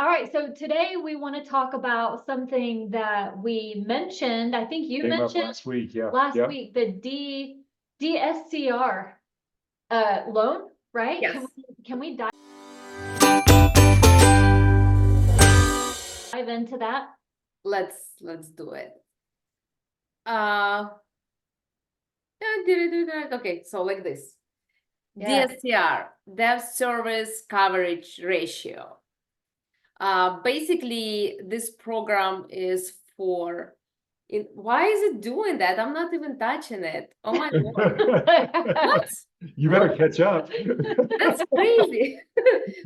All right, so today we want to talk about something that we mentioned. I think you Came up mentioned last week, yeah. last Yeah. week, the DSCR loan, right? Yes. Can we dive into that? Let's do it. Yeah, did I do that? Okay, so like this. Yeah. DSCR, debt service coverage ratio. Basically, this program is for why is it doing that? I'm not even touching it. Oh my God. What? You better catch up. That's crazy.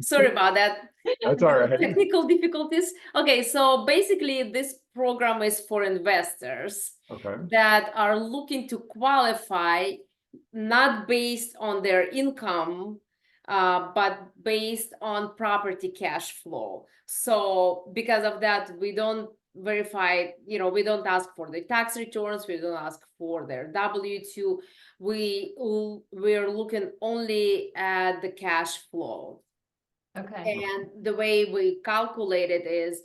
Sorry about that. That's all right. Technical difficulties. Okay, so basically this program is for investors Okay. that are looking to qualify not based on their income, but based on property cash flow. So because of that, we don't verify, we don't ask for the tax returns, we don't ask for their W-2. We're looking only at the cash flow. Okay. And the way we calculate it is,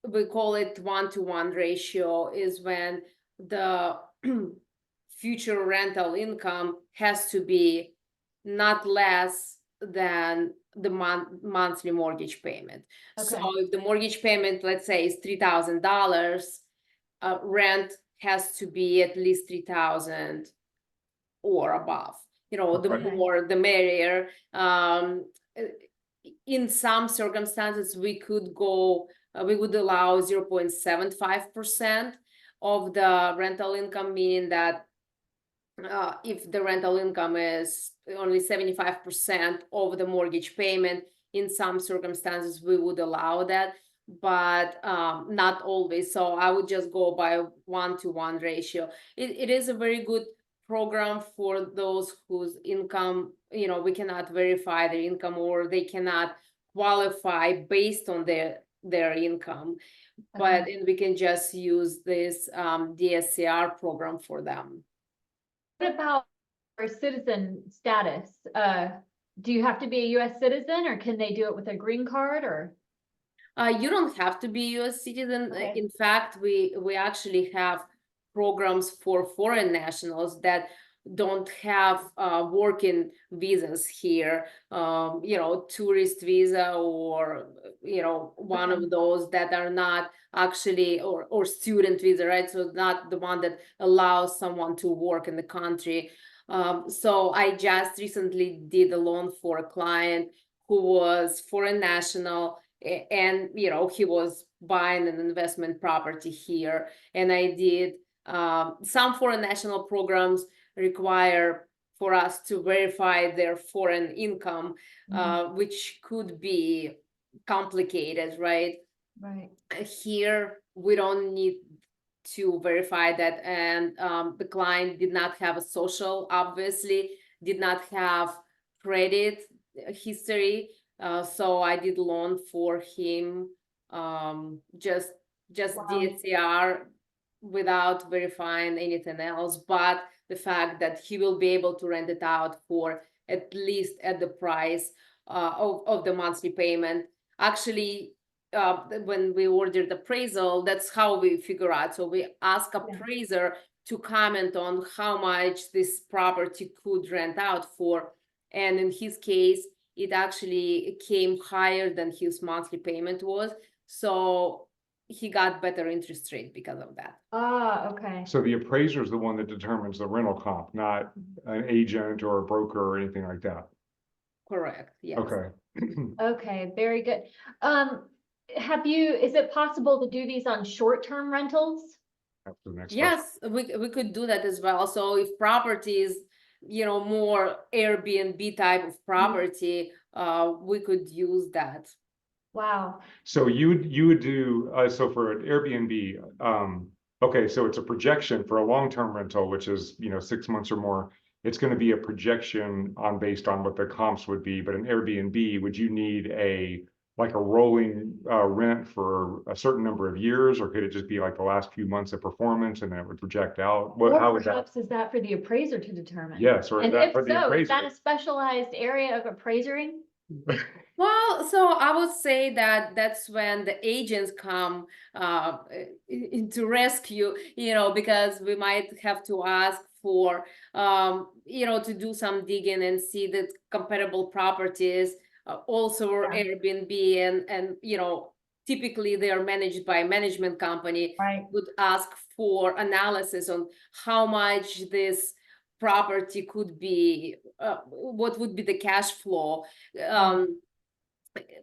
we call it 1-to-1 ratio, is when the future rental income has to be not less than the monthly mortgage payment. So Okay. if the mortgage payment, let's say, is $3,000, rent has to be at least 3,000 or above. The Okay. more the merrier. In some circumstances, we would allow 0.75% of the rental income, meaning that if the rental income is only 75% of the mortgage payment, in some circumstances we would allow that, but not always. So I would just go by 1-to-1 ratio. It is a very good program for those whose income, we cannot verify their income, or they cannot qualify based on their income. But and we can just use this DSCR program for them. What about our citizen status? Do you have to be a US citizen, or can they do it with a green card, or? You don't have to be a US citizen. Okay. In fact, we actually have programs for foreign nationals that don't have working visas here, tourist visa, or one Okay. of those that are not actually, or student visa, right? So not the one that allows someone to work in the country. So I just recently did a loan for a client who was foreign national, and he was buying an investment property here. And I did some foreign national programs require for us to verify their foreign income, which could be complicated, right? Right. Here we don't need to verify that. And the client did not have a social, obviously did not have credit history. So I did loan for him, just Wow. DSCR, without verifying anything else, but the fact that he will be able to rent it out for at least at the price of the monthly payment. Actually, when we ordered the appraisal, that's how we figure out. So we ask appraiser to comment on how much this property could rent out for. And in his case, it actually came higher than his monthly payment was. So he got better interest rate because of that. Ah, okay. So the appraiser is the one that determines the rental comp, not an agent or a broker or anything like that. Correct. Yes. Okay. Okay, very good. Is it possible to do these on short-term rentals? That's the next Yes, we could do that as well. So if property is, more Airbnb type of property, we could use that. Wow. So you would do so for an Airbnb. Okay, so it's a projection for a long-term rental, which is 6 months or more. It's going to be a projection based on what the comps would be. But an Airbnb, would you need a rolling rent for a certain number of years, or could it just be like the last few months of performance and then it would project out? How would that? Perhaps is that for the appraiser to determine? Yes, or is And that if for the so, is appraiser? that a specialized area of appraisering? Well, so I would say that that's when the agents come to rescue, because we might have to ask for, to do some digging and see the comparable properties, also Yeah. Airbnb and typically they are managed by a management company, Right. would ask for analysis on how much this property could be, what would be the cash flow.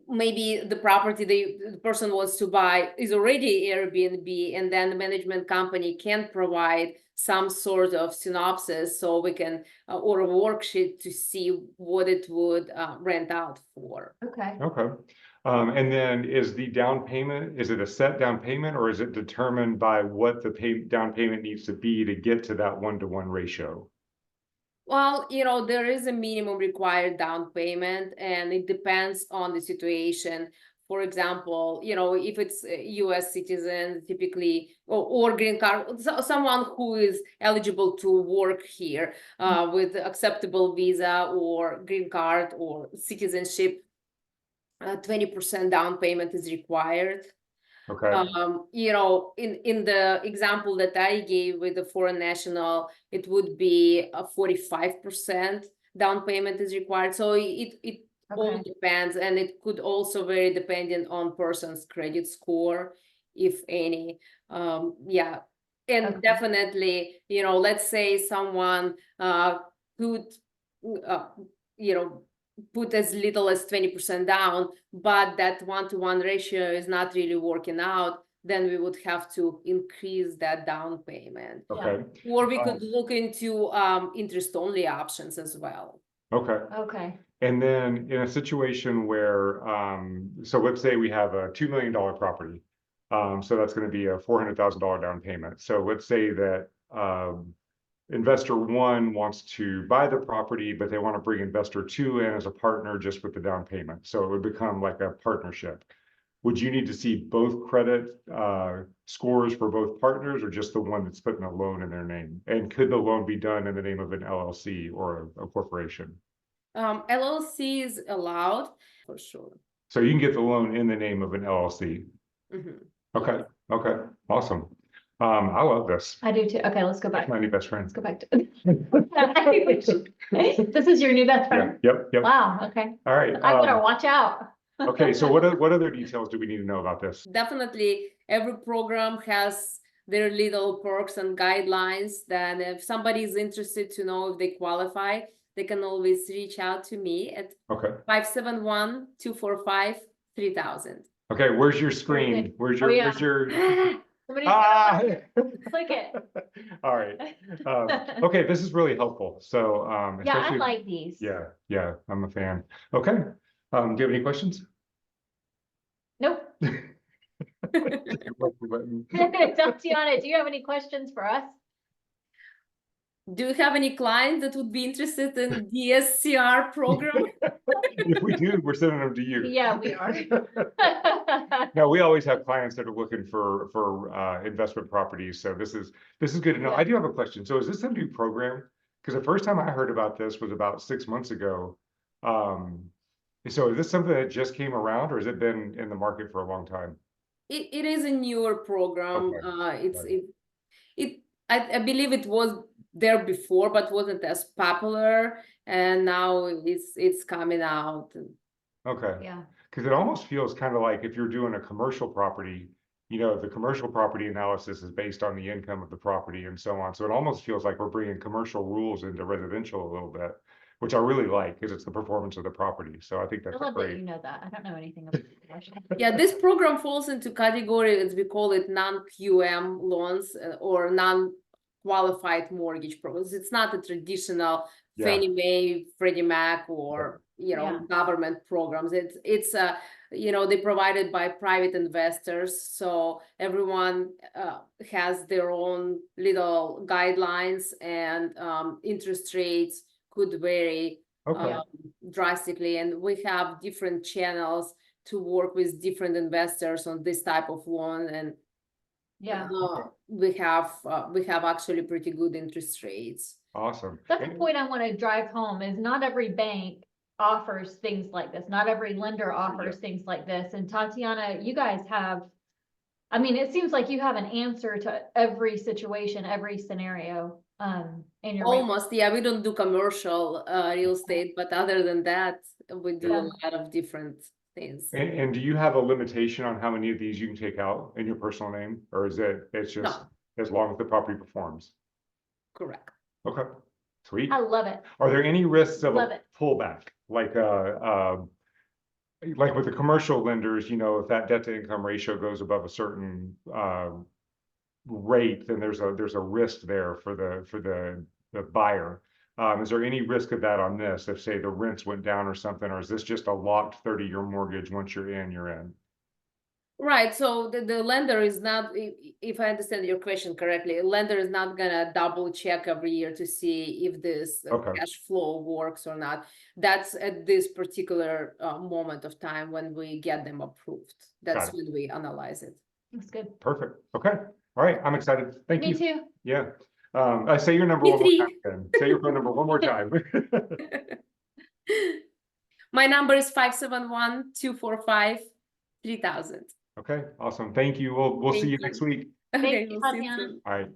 Maybe the property the person wants to buy is already Airbnb, and then the management company can provide some sort of synopsis so we can, or a worksheet to see what it would rent out for. Okay. Okay. And then is the down payment, is it a set down payment or is it determined by what the down payment needs to be to get to that 1-to-1 ratio? Well, there is a minimum required down payment and it depends on the situation. For example, if it's a US citizen, typically, or green card, someone who is eligible to work here with acceptable visa or green card or citizenship, 20% down payment is required. Okay. In the example that I gave with the foreign national, it would be a 45% down payment is required. So it all Okay. depends, and it could also vary depending on person's credit score, if any. Yeah, and Okay. definitely, let's say someone could, put as little as 20% down, but that 1-to-1 ratio is not really working out, then we would have to increase that down payment. Okay. Or we could look into interest-only options as well. Okay. Okay. And then in a situation where, so let's say we have a $2 million property. So that's going to be a $400,000 down payment. So let's say that investor one wants to buy the property, but they want to bring investor two in as a partner just with the down payment. So it would become like a partnership. Would you need to see both credit scores for both partners or just the one that's putting a loan in their name? And could the loan be done in the name of an LLC or a corporation? LLC is allowed for sure. So you can get the loan in the name of an LLC. Mhm. Okay. Okay. Awesome. I love this. I do too. Okay, let's go That's back. my new best friend. Let's go back to. This is your new best Yeah. friend? Yep. Yep. Wow, okay. All right. I better watch out. Okay. So what other details do we need to know about this? Definitely, every program has their little perks and guidelines. Then if somebody is interested to know if they qualify, they can always reach out to me at Okay. 571-245-3000. Okay. Where's your screen? Where's your, Oh, yeah. where's your, Somebody's ah! gonna click it. All right. Okay. This is really helpful. So, Yeah, I especially, like these. yeah, yeah, I'm a fan. Okay. Do you have any questions? Nope. Tatiana, do you have any questions for us? Do you have any clients that would be interested in DSCR program? If we do, we're sending them to you. Yeah, we are. No, we always have clients that are looking for investment properties. So this is good to know. Yeah. I do have a question. So is this a new program? Because the first time I heard about this was about 6 months ago. So is this something that just came around, or has it been in the market for a long time? It is a newer program. Okay. I believe it was there before, but wasn't as popular, and now it's coming out. Okay. Yeah. Because it almost feels kind of like if you're doing a commercial property, the commercial property analysis is based on the income of the property and so on. So it almost feels like we're bringing commercial rules into residential a little bit, which I really like because it's the performance of the property. So I think I that's love that great. you know that. I don't know anything about commercial. Yeah, this program falls into category, as we call it, non-QM loans or non-qualified mortgage programs. It's not a traditional Yeah. Fannie Mae, Freddie Mac, or Yeah. government programs. It's they provided by private investors, so everyone has their own little guidelines, and interest rates could vary Okay. drastically, and we have different channels to work with different investors on this type of loan, and Yeah. we have actually pretty good interest rates. Awesome. That's the point I want to drive home is not every bank offers things like this. Not every lender offers things like this. And Tatiana, you guys have, I mean, it seems like you have an answer to every situation, every scenario, in your. Almost, yeah, we don't do commercial real estate, but other than that, we do Yeah. a lot of different things. And do you have a limitation on how many of these you can take out in your personal name, or is it's just as long as the property performs? Correct. Okay, sweet. I love it. Are there any risks of Love a it. pullback, like with the commercial lenders, you know, if that debt to income ratio goes above a certain rate, then there's a risk there for the buyer. Is there any risk of that on this, if say the rents went down or something, or is this just a locked 30-year mortgage? Once you're in, you're in? Right, so the lender is not, if I understand your question correctly, lender is not gonna double check every year to see if this cash flow works or not. That's at this particular moment of time when we get them approved. That's when we analyze it. That's good. Perfect. Okay. All right. I'm excited. Thank you. Me too. Yeah. I say your number Me one more too. time. Then. Say your phone number one more time. My number is 571-245-3000. Okay. Awesome. Thank you. We'll see you next week. Okay, Thank you, we'll see you Tatiana. soon. All right.